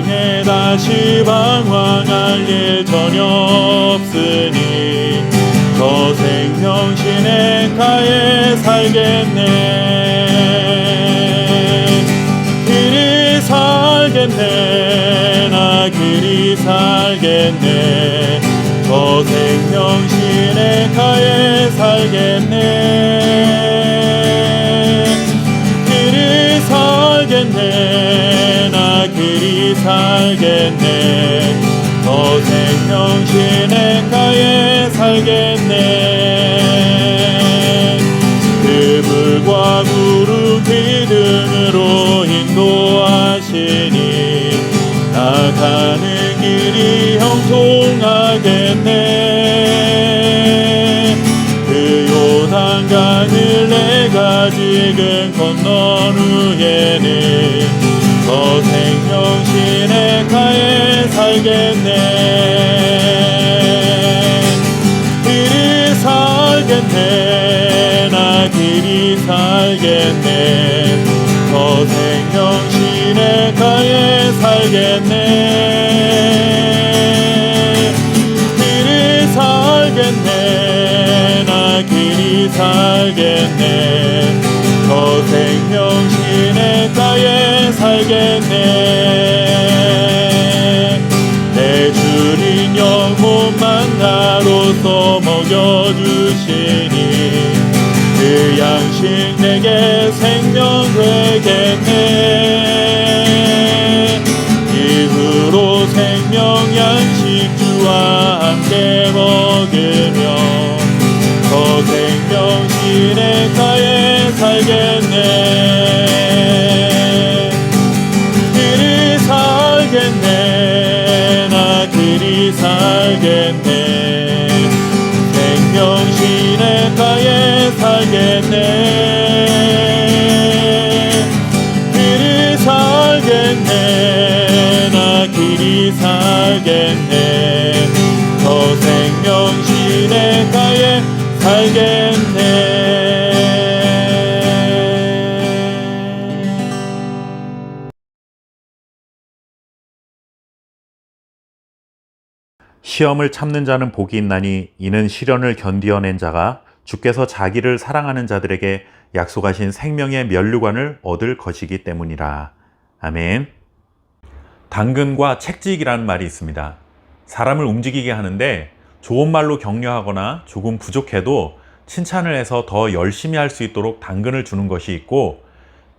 세상에 다시 방황할 예전이 없으니 저 생명 시냇가에 살겠네. 길이 살겠네. 나 길이 살겠네. 저 생명 시냇가에 살겠네. 길이 살겠네. 나 길이 살겠네. 저 생명 시냇가에 살겠네. 그 불과 구름 기둥으로 인도하시니 나가는 길이 형통하겠네. 그 요단강을 내가 지금 건넌 후에는 저 생명 시냇가에 살겠네. 길이 살겠네. 나 길이 살겠네. 저 생명 시냇가에 살겠네. 길이 살겠네. 나 길이 살겠네. 저 생명 시냇가에 살겠네. 내 주린 영혼만 나로서 먹여주시니 그 양식 내게 생명 되겠네. 이후로 생명 양식 주와 함께 먹으며 저 생명 시냇가에 살겠네. 길이 살겠네. 나 길이 살겠네. 생명 시냇가에 살겠네. 길이 살겠네. 나 길이 살겠네. 저 생명 시냇가에 살겠네. 시험을 참는 자는 복이 있나니 이는 시련을 견디어낸 자가 주께서 자기를 사랑하는 자들에게 약속하신 생명의 면류관을 얻을 것이기 때문이라. 아멘. 당근과 책찍이라는 말이 있습니다. 사람을 움직이게 하는데 좋은 말로 격려하거나 조금 부족해도 칭찬을 해서 더 열심히 할 수 있도록 당근을 주는 것이 있고,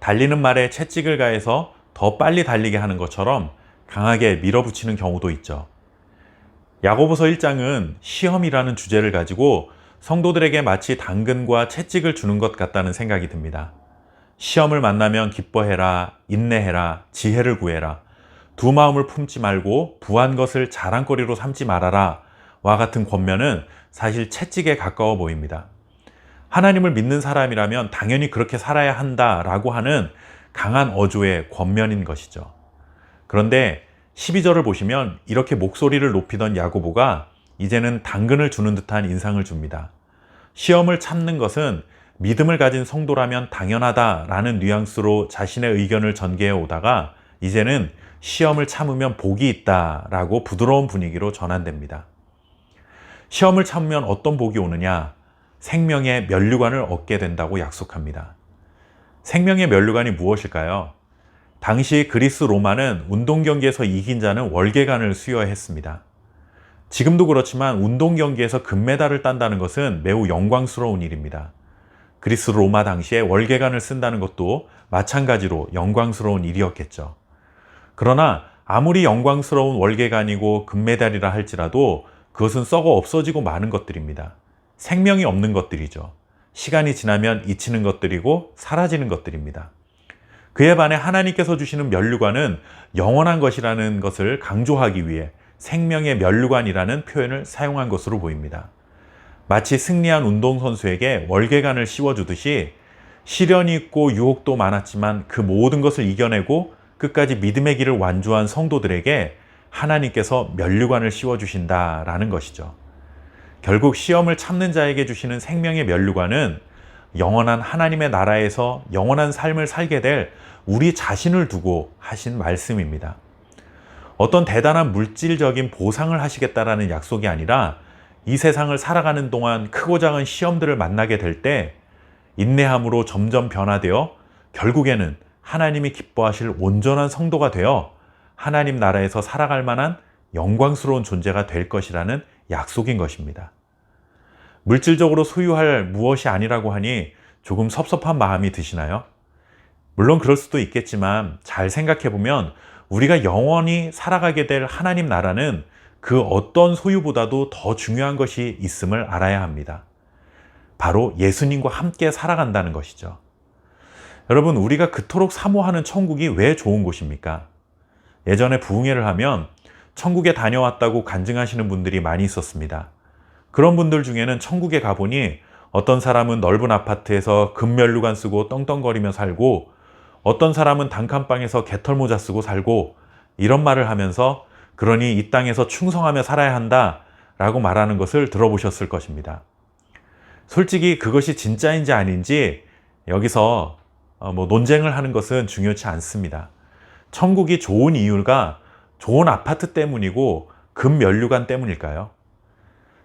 달리는 말에 채찍을 가해서 더 빨리 달리게 하는 것처럼 강하게 밀어붙이는 경우도 있죠. 야고보서 1장은 시험이라는 주제를 가지고 성도들에게 마치 당근과 채찍을 주는 것 같다는 생각이 듭니다. 시험을 만나면 기뻐해라, 인내해라, 지혜를 구해라, 두 마음을 품지 말고 부한 것을 자랑거리로 삼지 말아라 와 같은 권면은 사실 채찍에 가까워 보입니다. 하나님을 믿는 사람이라면 당연히 그렇게 살아야 한다라고 하는 강한 어조의 권면인 것이죠. 그런데 12절을 보시면 이렇게 목소리를 높이던 야고보가 이제는 당근을 주는 듯한 인상을 줍니다. 시험을 참는 것은 믿음을 가진 성도라면 당연하다라는 뉘앙스로 자신의 의견을 전개해 오다가 이제는 시험을 참으면 복이 있다라고 부드러운 분위기로 전환됩니다. 시험을 참으면 어떤 복이 오느냐? 생명의 면류관을 얻게 된다고 약속합니다. 생명의 면류관이 무엇일까요? 당시 그리스 로마는 운동 경기에서 이긴 자는 월계관을 수여했습니다. 지금도 그렇지만 운동 경기에서 금메달을 딴다는 것은 매우 영광스러운 일입니다. 그리스 로마 당시에 월계관을 쓴다는 것도 마찬가지로 영광스러운 일이었겠죠. 그러나 아무리 영광스러운 월계관이고 금메달이라 할지라도 그것은 썩어 없어지고 마는 것들입니다. 생명이 없는 것들이죠. 시간이 지나면 잊히는 것들이고 사라지는 것들입니다. 그에 반해 하나님께서 주시는 면류관은 영원한 것이라는 것을 강조하기 위해 생명의 면류관이라는 표현을 사용한 것으로 보입니다. 마치 승리한 운동선수에게 월계관을 씌워주듯이 시련이 있고 유혹도 많았지만 그 모든 것을 이겨내고 끝까지 믿음의 길을 완주한 성도들에게 하나님께서 면류관을 씌워주신다라는 것이죠. 결국 시험을 참는 자에게 주시는 생명의 면류관은 영원한 하나님의 나라에서 영원한 삶을 살게 될 우리 자신을 두고 하신 말씀입니다. 어떤 대단한 물질적인 보상을 하시겠다라는 약속이 아니라 이 세상을 살아가는 동안 크고 작은 시험들을 만나게 될 때 인내함으로 점점 변화되어 결국에는 하나님이 기뻐하실 온전한 성도가 되어 하나님 나라에서 살아갈 만한 영광스러운 존재가 될 것이라는 약속인 것입니다. 물질적으로 소유할 무엇이 아니라고 하니 조금 섭섭한 마음이 드시나요? 물론 그럴 수도 있겠지만 잘 생각해 보면 우리가 영원히 살아가게 될 하나님 나라는 그 어떤 소유보다도 더 중요한 것이 있음을 알아야 합니다. 바로 예수님과 함께 살아간다는 것이죠. 여러분, 우리가 그토록 사모하는 천국이 왜 좋은 곳입니까? 예전에 부흥회를 하면 천국에 다녀왔다고 간증하시는 분들이 많이 있었습니다. 그런 분들 중에는 천국에 가보니 어떤 사람은 넓은 아파트에서 금면류관 쓰고 떵떵거리며 살고 어떤 사람은 단칸방에서 개털모자 쓰고 살고 이런 말을 하면서 그러니 이 땅에서 충성하며 살아야 한다 라고 말하는 것을 들어보셨을 것입니다. 솔직히 그것이 진짜인지 아닌지 여기서 논쟁을 하는 것은 중요치 않습니다. 천국이 좋은 이유가 좋은 아파트 때문이고 금면류관 때문일까요?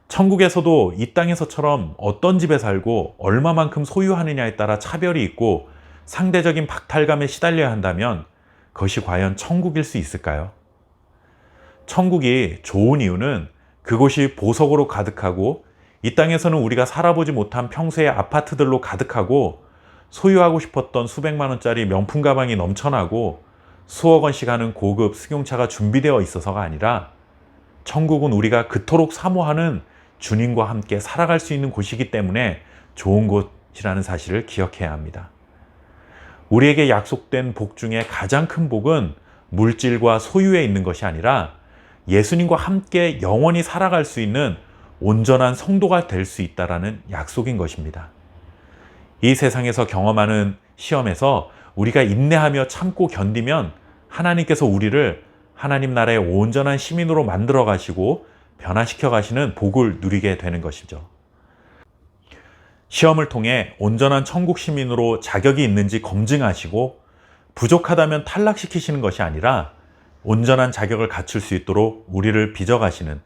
천국에서도 이 땅에서처럼 어떤 집에 살고 얼마만큼 소유하느냐에 따라 차별이 있고 상대적인 박탈감에 시달려야 한다면 그것이 과연 천국일 수 있을까요? 천국이 좋은 이유는 그곳이 보석으로 가득하고 이 땅에서는 우리가 살아보지 못한 평소의 아파트들로 가득하고 소유하고 싶었던 수백만 원짜리 명품 가방이 넘쳐나고 수억 원씩 하는 고급 승용차가 준비되어 있어서가 아니라 천국은 우리가 그토록 사모하는 주님과 함께 살아갈 수 있는 곳이기 때문에 좋은 곳이라는 사실을 기억해야 합니다. 우리에게 약속된 복 중에 가장 큰 복은 물질과 소유에 있는 것이 아니라 예수님과 함께 영원히 살아갈 수 있는 온전한 성도가 될 수 있다는 약속인 것입니다. 이 세상에서 경험하는 시험에서 우리가 인내하며 참고 견디면 하나님께서 우리를 하나님 나라의 온전한 시민으로 만들어 가시고 변화시켜 가시는 복을 누리게 되는 것이죠. 시험을 통해 온전한 천국 시민으로 자격이 있는지 검증하시고 부족하다면 탈락시키시는 것이 아니라 온전한 자격을 갖출 수 있도록 우리를 빚어가시는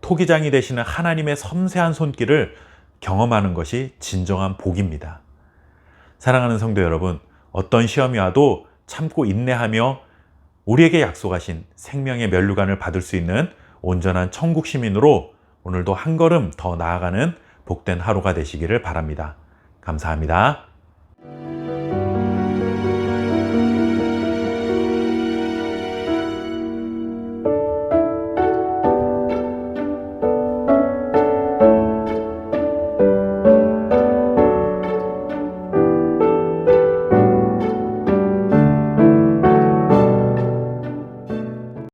토기장이 되시는 하나님의 섬세한 손길을 경험하는 것이 진정한 복입니다. 사랑하는 성도 여러분, 어떤 시험이 와도 참고 인내하며 우리에게 약속하신 생명의 면류관을 받을 수 있는 온전한 천국 시민으로 오늘도 한 걸음 더 나아가는 복된 하루가 되시기를 바랍니다. 감사합니다.